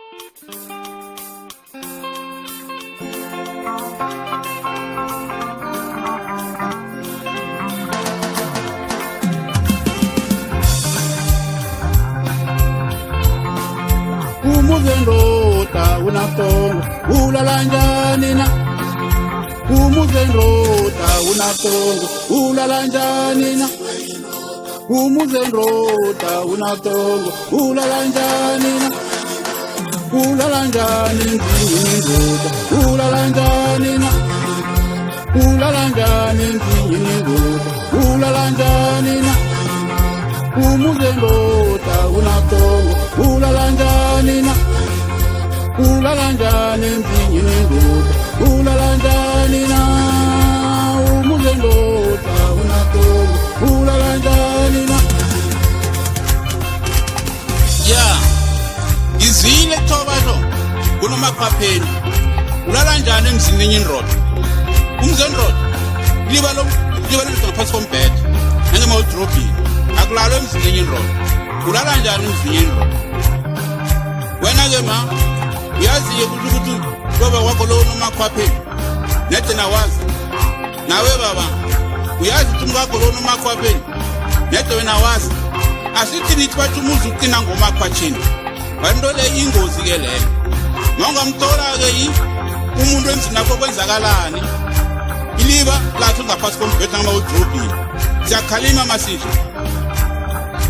Umuzi endoda unatongo ulalanjanina. Umuzi endoda unatongo ulalanjanina. Umuzi endoda unatongo ulalanjanina. Ulalanjani ndini ndoda ulalanjanina. Ulalanjani ndini ndoda ulalanjanina. Umuzi endoda unatongo ulalanjanina. Ulalanjani ndini ndoda ulalanjanina. Umuzi endoda unatongo ulalanjanina. Izile thobazo kunomakhwapheni ulalanjani emzini weny'indoda. Umuzi wendoda liba ngaphansi kombhede nangemawodrobhini akulalwa emzini weny'indoda. Ulalanjani emzini weny'indoda? Wena-ke ma uyazi-ke ukuthi baba wakho lowo nomakhwapheni nede nawazi nawe baba uyazi ukuthi umkakho lowo nomakhwapheni nede wena wazi. Asithi nithi bathi umuzi uqina ngomakhwatsheni banto le ingozi ke leyo. Ngongamthola-ke umuntu emzini nakho kwenzakalani iliba lathi ngaphansi kombhede nangemawodrobhini siyakhalima masihle.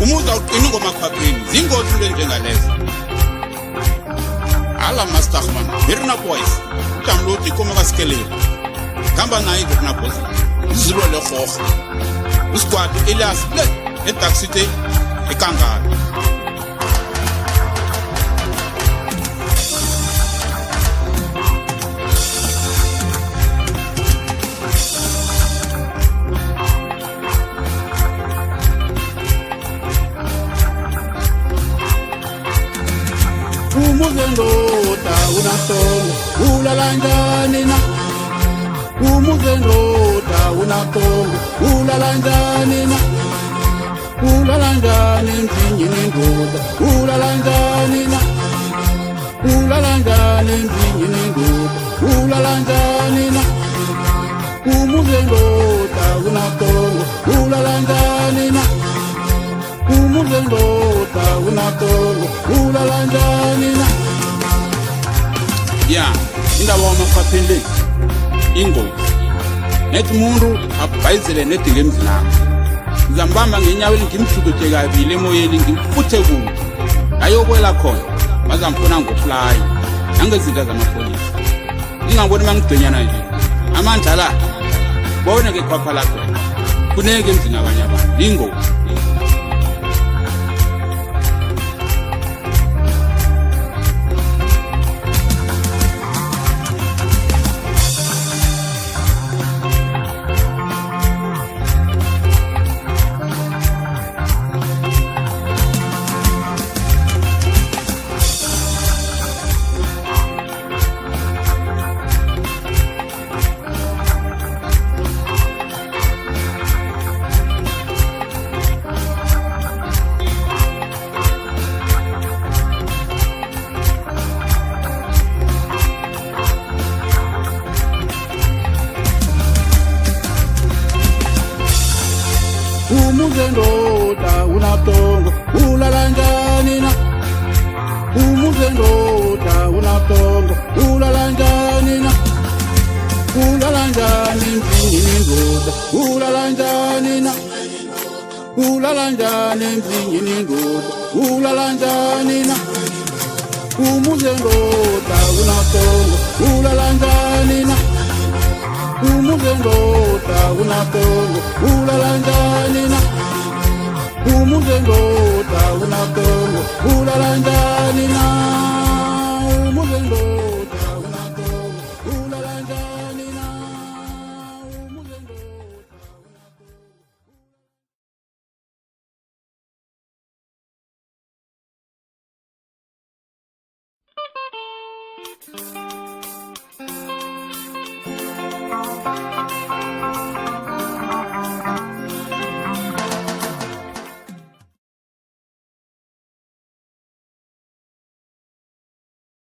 Umuzi awuqini ngomakhwapheni zingozi into enjengalezo. Ala master man Verena boys download ikoma kasikelela gamba nayo Verena boys izilo le khokha usquad Elias le eDark City eKangala. Umuzi endoda unatongo ulalanjanina. Umuzi endoda unatongo ulalanjanina. Ulalanjani ndini ndoda ulalanjanina. Ulalanjani ndini ndoda ulalanjanina. Umuzi endoda unatongo ulalanjanina. Umuzi endoda unatongo ulalanjanina. Indaba wamakhwapheni le ingozi. Nethi umuntu abhayizele nedi ngemzini akho ngizambamba ngenyaweni ngimhlukuthe kabili emoyeni ngimfuthe kude ayokwela khona bazamfuna ngofly nangezinto zamapolisa. Ngingaboni mangigcinyana nje amandla la bone-ke khwapha lakho kuneke emzini abanye abantu ingozi. Umuzi endoda unatongo ulalanjanina. Umuzi endoda unatongo ulalanjanina. Ulalanjani ndini ndoda ulalanjanina. Ulalanjani ndini ndoda ulalanjanina. Umuzi endoda unatongo ulalanjanina. Umuzi endoda unatongo ulalanjanina. Umuzi endoda unatongo ulalanjanina. Umuzi endoda unatongo ulalanjanina. Umuzi endoda unatongo